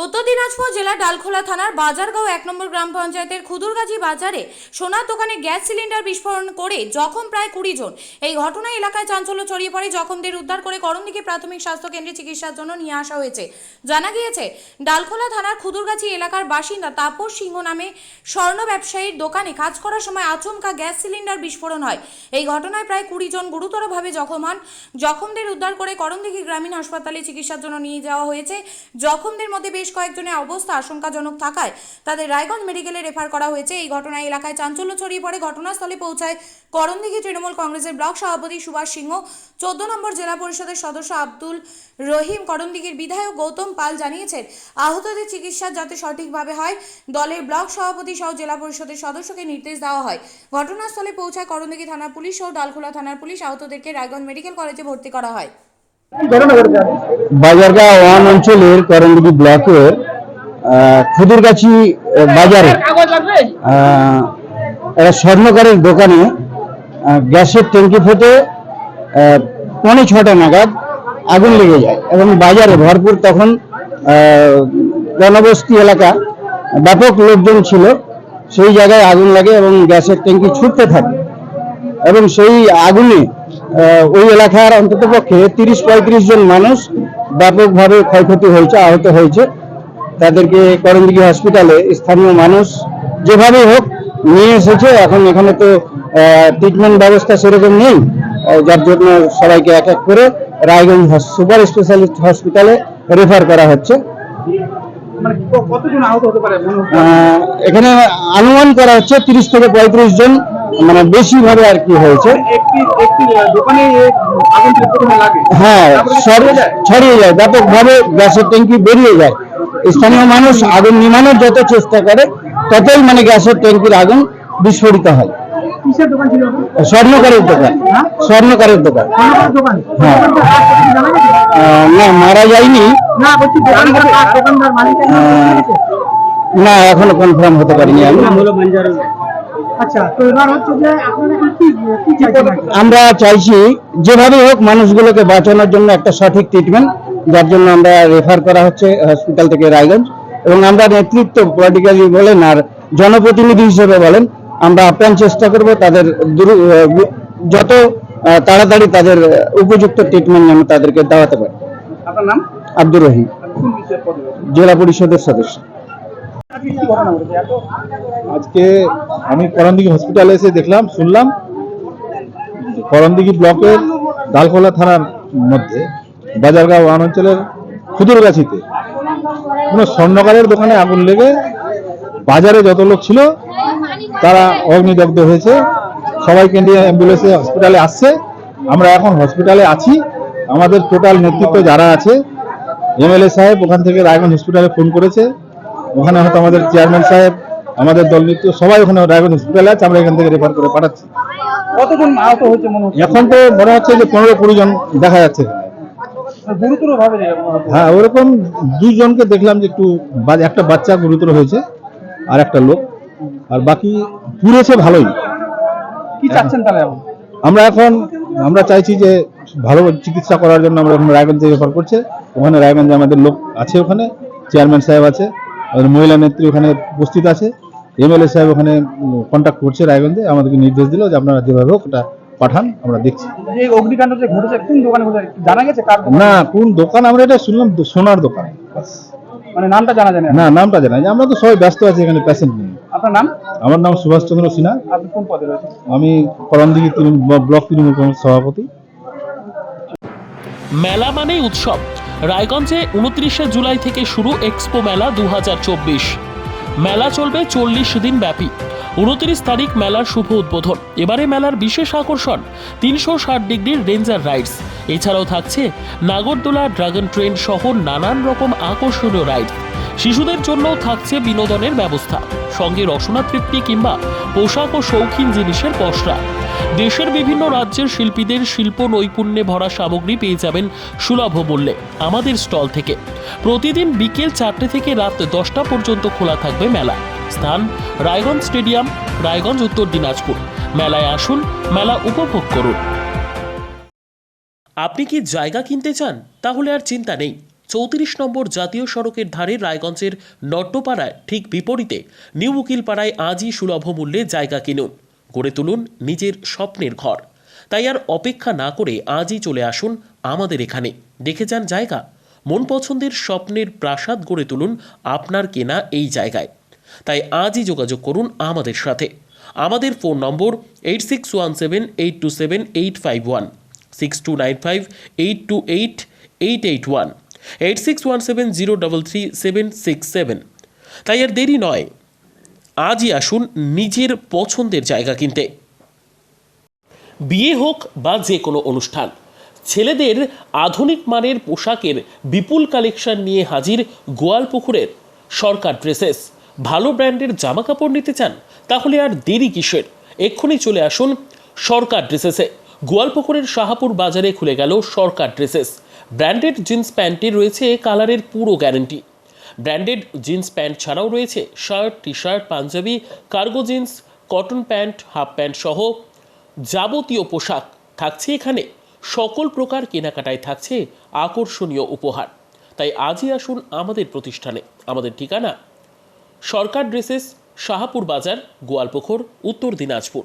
উত্তর দিনাজপুর জেলার ডালখোলা থানার বাজারগাঁও 1 নম্বর গ্রাম পঞ্চায়েতের খুদুরগাছি বাজারে সোনার দোকানে গ্যাস সিলিন্ডার বিস্ফোরণ করে জখম প্রায় 20 জন। এই ঘটনায় এলাকায় চাঞ্চল্য ছড়িয়ে পড়ে। জখমদের উদ্ধার করে করণদিঘি প্রাথমিক স্বাস্থ্য কেন্দ্রে চিকিৎসার জন্য নিয়ে আসা হয়েছে। জানা গিয়েছে, ডালখোলা থানার খুদুরগাছি এলাকার বাসিন্দা তাপস সিংহ নামে স্বর্ণ ব্যবসায়ীর দোকানে কাজ করার সময় আচমকা গ্যাস সিলিন্ডার বিস্ফোরণ হয়। এই ঘটনায় প্রায় 20 জন গুরুতরভাবে জখম হন। জখমদের উদ্ধার করে করণদিঘি গ্রামীণ হাসপাতালে চিকিৎসার জন্য নিয়ে যাওয়া হয়েছে। জখমদের মধ্যে বেশ কয়েকজনের অবস্থা আশঙ্কাজনক থাকায় তাদের রায়গঞ্জ মেডিকেলে রেফার করা হয়েছে। এই ঘটনায় এলাকায় চাঞ্চল্য ছড়িয়ে পড়ে। ঘটনাস্থলে পৌঁছায় করণদিঘি তৃণমূল কংগ্রেসের ব্লক সভাপতি সুভাষ সিংহ, 14 নম্বর জেলা পরিষদের সদস্য আব্দুল রহিম। করণদিঘির বিধায়ক গৌতম পাল জানিয়েছেন, আহতদের চিকিৎসা যাতে সঠিকভাবে হয় দলের ব্লক সভাপতি সহ জেলা পরিষদের সদস্যকে নির্দেশ দেওয়া হয়। ঘটনাস্থলে পৌঁছায় করণদিঘি থানার পুলিশ ও ডালখোলা থানার পুলিশ। আহতদেরকে রায়গঞ্জ মেডিকেল কলেজে ভর্তি করা হয়। বাজারগাঁও 1 অঞ্চলের করণদিঘি ব্লকের খুদুরগাছি বাজারে একটা স্বর্ণকারের দোকানে গ্যাসের ট্যাঙ্কি ফেটে 5:45 নাগাদ আগুন লেগে যায় এবং বাজারে ভরপুর তখন জনবসতি এলাকা, ব্যাপক লোকজন ছিল। সেই জায়গায় আগুন লাগে এবং গ্যাসের ট্যাঙ্কি ছুটতে থাকে এবং সেই আগুনে ওই এলাকার অন্ততপক্ষে 30-35 জন মানুষ ব্যাপকভাবে ক্ষয়ক্ষতি হয়েছে, আহত হয়েছে। তাদেরকে করণদিঘি হসপিটালে স্থানীয় মানুষ যেভাবে হোক নিয়ে এসেছে। এখন এখানে তো ট্রিটমেন্ট ব্যবস্থা সেরকম নেই, যার জন্য সবাইকে এক এক করে রায়গঞ্জ সুপার স্পেশালিস্ট হসপিটালে রেফার করা হচ্ছে। কতজন আহত হতে পারে? এখানে অনুমান করা হচ্ছে 30 থেকে 35 জন, মানে বেশি ভাবে আর কি হয়েছে। হ্যাঁ, ছড়িয়ে যায় ব্যাপকভাবে, গ্যাসের ট্যাঙ্কি বেরিয়ে যায়। স্থানীয় মানুষ আগুন নিভানোর যত চেষ্টা করে ততই মানে গ্যাসের ট্যাঙ্কির আগুন বিস্ফোরিত হয়। স্বর্ণকারের দোকান, স্বর্ণকারের দোকান। হ্যাঁ, না মারা যায়নি, না এখনো কনফার্ম হতে পারিনি আমি। আমরা চাইছি যেভাবে হোক মানুষগুলোকে বাঁচানোর জন্য একটা সঠিক ট্রিটমেন্ট, যার জন্য আমরা রেফার করা হচ্ছে হসপিটাল থেকে রায়গঞ্জ। এবং আমরা নেতৃত্ব পলিটিক্যালি বলেন আর জনপ্রতিনিধি হিসেবে বলেন, আমরা আপ্রাণ চেষ্টা করব তাদের যত তাড়াতাড়ি তাদের উপযুক্ত ট্রিটমেন্ট যেন তাদেরকে দেওয়াতে পারে। আপনার নাম? আব্দুর রহিম, জেলা পরিষদের সদস্য। আজকে আমি করণদিঘি হসপিটালে এসে দেখলাম, শুনলাম করণদিঘি ব্লকের ডালখোলা থানার মধ্যে বাজারগাঁও 1 অঞ্চলের খুদুরগাছিতে কোনো স্বর্ণকারের দোকানে আগুন লেগে বাজারে যত লোক ছিল তারা অগ্নিদগ্ধ হয়েছে। সবাইকে নিয়ে অ্যাম্বুলেন্সে হসপিটালে আসছে। আমরা এখন হসপিটালে আছি। আমাদের টোটাল নেতৃত্ব যারা আছে, এমএলএ সাহেব ওখান থেকে রায়গঞ্জ হসপিটালে ফোন করেছে। ওখানে হয়তো আমাদের চেয়ারম্যান সাহেব, আমাদের দল নেতৃত্ব সবাই ওখানে রায়গঞ্জ হসপিটালে আছে। আমরা এখান থেকে রেফার করে পাঠাচ্ছি। কতজন আহত হয়েছে মনে হচ্ছে? এখন তো মনে হচ্ছে যে 15-20 জন দেখা যাচ্ছে এখানে। গুরুতর ভাবে? হ্যাঁ, ওরকম 2 জনকে দেখলাম যে একটু, একটা বাচ্চা গুরুতর হয়েছে আর একটা লোক, আর বাকি পুড়েছে ভালোই। কি চাচ্ছেন তাহলে? আমরা চাইছি যে ভালো চিকিৎসা করার জন্য আমরা রায়গঞ্জে রেফার করছে। ওখানে রায়গঞ্জে আমাদের লোক আছে, ওখানে চেয়ারম্যান সাহেব আছে, আমাদের মহিলা নেত্রী ওখানে উপস্থিত আছে, এমএলএ সাহেব ওখানে কন্ট্যাক্ট করছে রায়গঞ্জে। আমাদেরকে নির্দেশ দিল যে আপনারা যেভাবে হোক এটা পাঠান, আমরা দেখছি। যে অগ্নিকাণ্ড যে ঘটেছে কোন দোকানে ঘটেছে জানা গেছে? কার দোকান? না, কোন দোকান আমরা এটা শুনলাম সোনার দোকান, মানে নামটা জানা যায় না? না, নামটা জানা যায়। আমরা তো সবাই ব্যস্ত আছি এখানে, পেশেন্ট নিয়ে। আপনার নাম? আমার নাম সুভাষ চন্দ্র সিনহা। আপনি কোন পদে রয়েছেন? আমি করণদিঘি ব্লক তৃণমূল কংগ্রেস সভাপতি। মেলা মানেই উৎসব। রায়গঞ্জে 29শে জুলাই থেকে শুরু এক্সপো মেলা 2024। মেলা চলবে 40 দিন ব্যাপী। 29 তারিখ মেলার শুভ উদ্বোধন। এবারে মেলার বিশেষ আকর্ষণ 360 ডিগ্রির রেঞ্জার রাইডস। এছাড়াও থাকছে নাগরদোলা, ড্রাগন ট্রেন সহ নানান রকম আকর্ষণীয় রাইড। শিশুদের জন্যও থাকছে বিনোদনের ব্যবস্থা, সঙ্গে রসনা তৃপ্তি কিংবা পোশাক ও শৌখিন জিনিসের পসরা। দেশের বিভিন্ন রাজ্যের শিল্পীদের শিল্প নৈপুণ্যে ভরা সামগ্রী পেয়ে যাবেন সুলভ মূল্যে আমাদের স্টল থেকে। প্রতিদিন বিকেল 4টে থেকে রাত 10টা পর্যন্ত খোলা থাকবে মেলা। স্থান রায়গঞ্জ স্টেডিয়াম, রায়গঞ্জ, উত্তর দিনাজপুর। মেলায় আসুন, মেলা উপভোগ করুন। আপনি কি জায়গা কিনতে চান? তাহলে আর চিন্তা নেই। 34 নম্বর জাতীয় সড়কের ধারে রায়গঞ্জের নট্টপাড়ায় ঠিক বিপরীতে নিউ উকিলপাড়ায় আজই সুলভ মূল্যে জায়গা কিনুন, গড়ে তুলুন নিজের স্বপ্নের ঘর। তাই আর অপেক্ষা না করে আজই চলে আসুন আমাদের এখানে, দেখে যান জায়গা। মন পছন্দের স্বপ্নের প্রাসাদ গড়ে তুলুন আপনার কেনা এই জায়গায়। তাই আজই যোগাযোগ করুন আমাদের সাথে। আমাদের ফোন নম্বর 8617827851, 6295828881, 8617033767। তাই আর দেরি নয়, আজই আসুন নিজের পছন্দের জায়গা কিনতে। বিয়ে হোক বা যে কোনো অনুষ্ঠান, ছেলেদের আধুনিক মানের পোশাকের বিপুল কালেকশন নিয়ে হাজির গোয়ালপুকুরের সরকার ড্রেসেস। ভালো ব্র্যান্ডের জামা কাপড় নিতে চান? তাহলে আর দেরি কিসের, এক্ষুনি চলে আসুন সরকার ড্রেসেসে। গোয়ালপুকুরের শাহাপুর বাজারে খুলে গেল সরকার ড্রেসেস। ব্র্যান্ডেড জিন্স প্যান্টে রয়েছে কালারের পুরো গ্যারান্টি। ব্র্যান্ডেড জিন্স প্যান্ট ছাড়াও রয়েছে শার্ট, টি শার্ট, পাঞ্জাবি, cargo jeans, cotton pant, half pant সহ যাবতীয় পোশাক থাকছে এখানে। সকল প্রকার কেনাকাটায় থাকছে আকর্ষণীয় উপহার। তাই আজই আসুন আমাদের প্রতিষ্ঠানে। আমাদের ঠিকানা সরকার ড্রেসেস, শাহাপুর বাজার, গোয়ালপুকুর, উত্তর দিনাজপুর।